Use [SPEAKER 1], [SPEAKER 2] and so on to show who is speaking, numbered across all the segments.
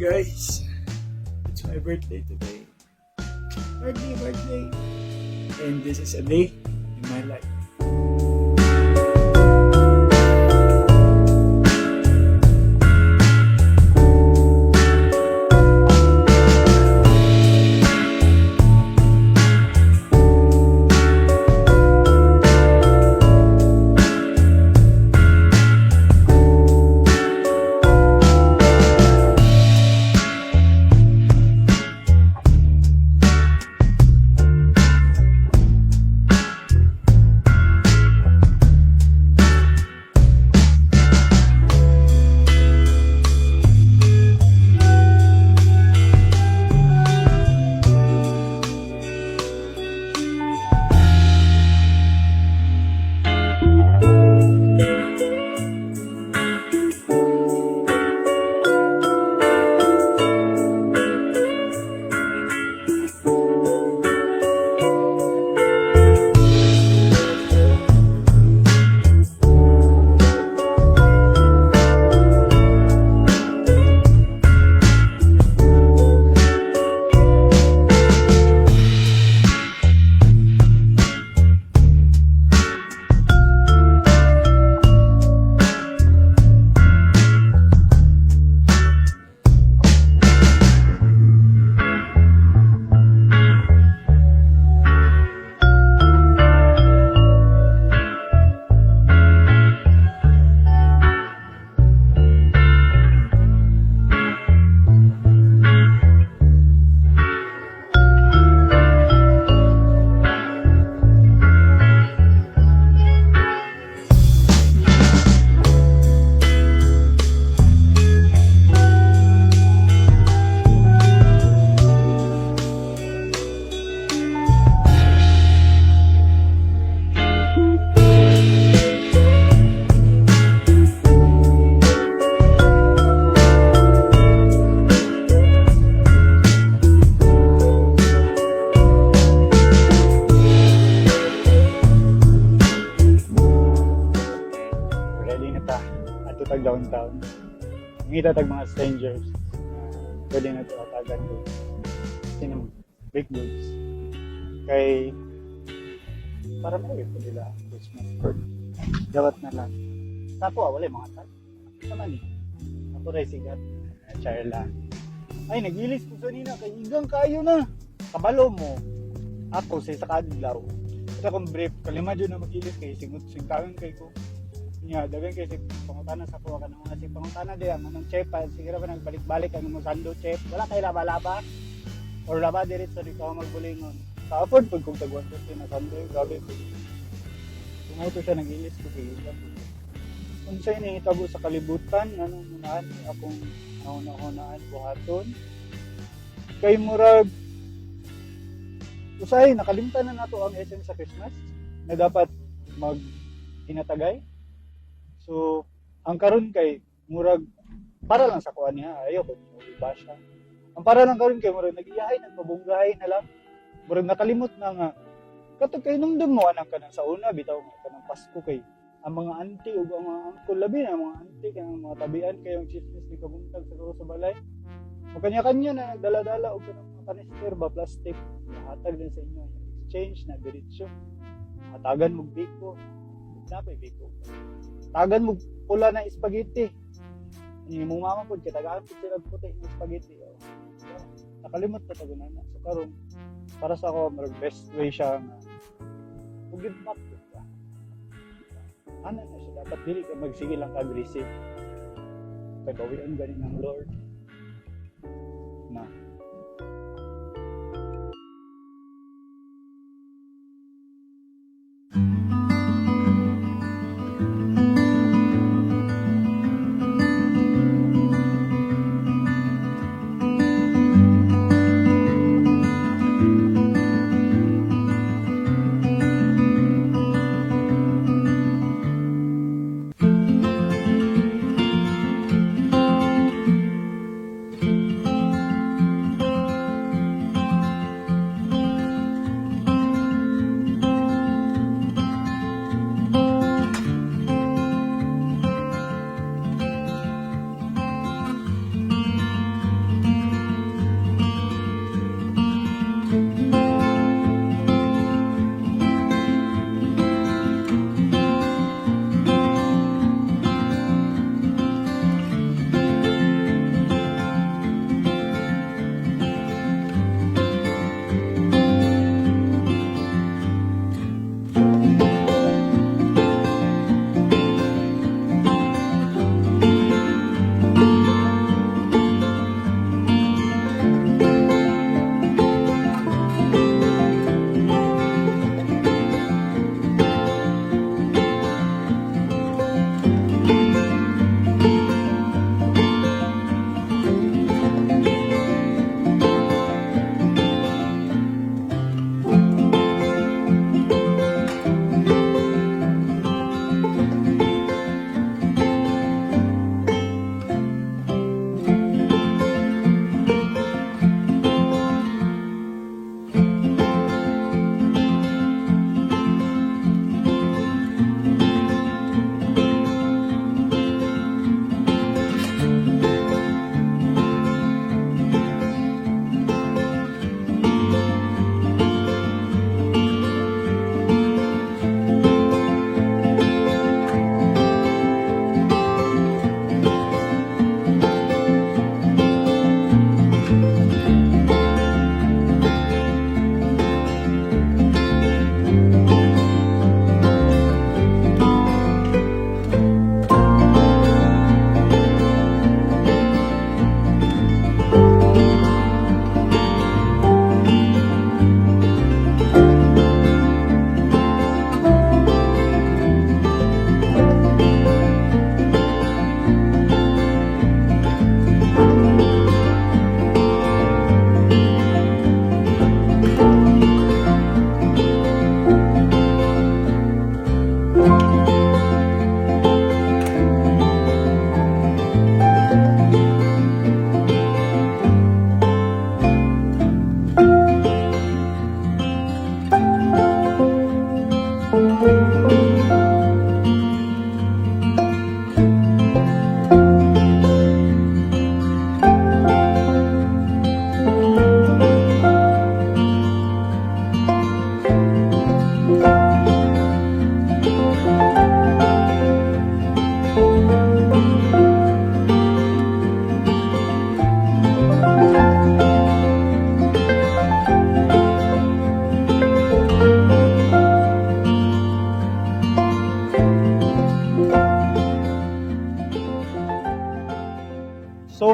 [SPEAKER 1] guys. It's my birthday today. Birthday. And this is a day in my life. Tag downtown. Ngita tag mga strangers. Pwede na ito atagan ko. Kasi ng big goods. Kay para mawit ko nila Christmas bird. Gawat na lang. Sa ako, wala yung mga tag. Sama ni. Ako rin sigat. Charla. Ay, nag-ilis ko sa nina. Kay igang kayo na. Kabalo mo. Ako sa kadlaw. Ito akong brief. Kalima dyan na mag-ilis kay singkawin kay ko. Nya dagan kay pangutana sa kuha ka ng mga pangutana di ang anong chef siguro ba nagbalik-balik ang mga sando chef wala kay laba-laba or laba diretso di ka magbulingon sa afford pag kung tagwan ko na sando grabe po tumoto siya nag-ilis ko kay kung sa ini hitabo sa kalibutan anong unahan akong nauna-unaan buhaton kay murag usay nakalimtan na nato ang essence sa Christmas na dapat mag tinatagay. So, ang karon kay murag para lang sa kuan niya, ayo ko iba siya. Ang para lang karon kay murag nagiyahay nagpabunggahay na lang. Murag nakalimot na nga. Katong kay nung mo anak ka sa una bitaw nga kanang Pasko kay ang mga auntie ug ang mga uncle labi na mga auntie kay mga tabian kay ang chismis ni kabuntag sa balay. O kanya-kanya na nagdala-dala og kanang mga kanister ba plastic nahatag din sa inyo. Exchange na diretso. Hatagan mo biko. Napay biko. Tagan mo pula na spaghetti. Yung mong mama po, kitagaan po sila puti ng spaghetti. Oh. So, nakalimot na tagunan na. So, karon para sa ako, best way siya na give back to ka. Ano na siya, dapat dili ka magsige lang aggressive. Kagawian ganin ng Lord. Na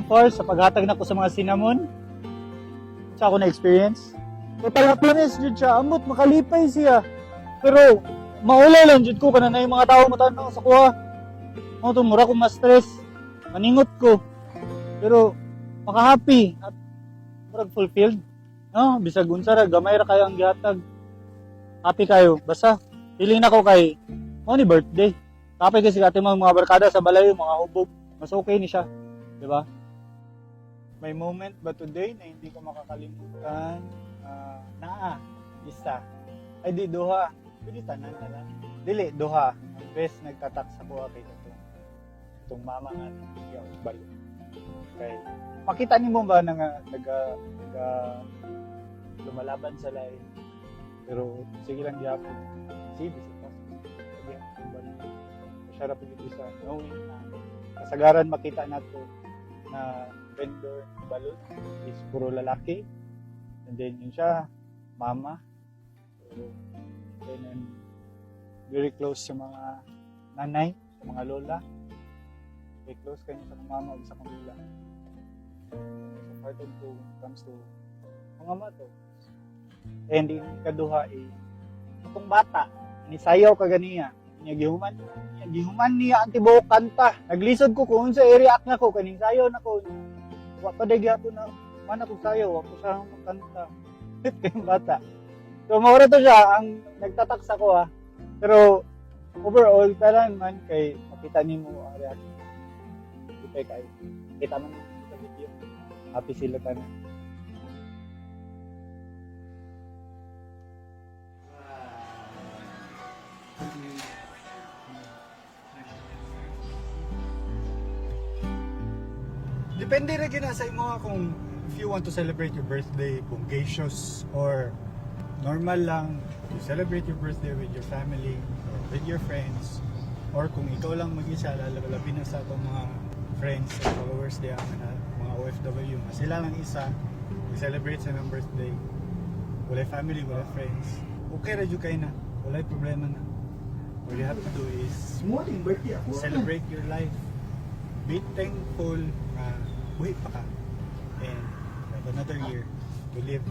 [SPEAKER 1] far sa paghatag nako sa mga cinnamon. Sa ako na-experience. Total happiness jud siya. Amot, makalipay siya. Pero, maulay lang jud ko. Kana na yung mga tao matanaw sa kuha. Ano to, mura ko ma-stress. Maningot ko. Pero, maka-happy. At murag fulfilled. No? Bisag unsa ra, gamay ra kayo ang gihatag. Happy kayo. Basta, feeling na ko kay, ni birthday. Happy kasi ating mga barkada sa balay, mga hubog. Mas okay ni siya. Diba? May moment ba today na hindi ko makakalimutan? Isa. Ay di, duha. Pwede tanan na lang. Dili, duha. Ang best nagtatak sa kuha kay ito. Itong mama nga, yung balo. Okay. Makita niyo mo ba na lumalaban sa line? Pero sige lang gyapon. Sige, bisita. Sabi ang balo. Masyarap yung isa. Knowing na kasagaran makita nato na vendor ng balon is puro lalaki, and then yun siya mama, so, then very close sa mga nanay, sa mga lola, very close kayo sa mga mama o sa mga lola. So part of to comes to mga mato, and yung kaduha itong bata nisayaw kaganiya niya gihuman niya ang tibuok kanta. Naglisod ko kung sa i-react na ko kaning sayo na ko. Wa pa day gyapon na man ako sayo, wa ko sa kanta. Kay bata. So mao to siya ang nagtatak sa ko Pero overall talan man kay makita nimo ang reaction. Kita kay kita man sa video. Happy sila tanan. Depende rin gina sa imo kung if you want to celebrate your birthday bongacious or normal lang, you celebrate your birthday with your family or with your friends, or kung ikaw lang mag-isa, labi na sa itong mga friends and followers diya, mga OFW, sila lang isa, i-celebrate sa ng birthday, wala family, wala friends, okay ra jud kay na, wala problema na. All you have to do is celebrate your life, be thankful na buhay pa ka, and have another year to live.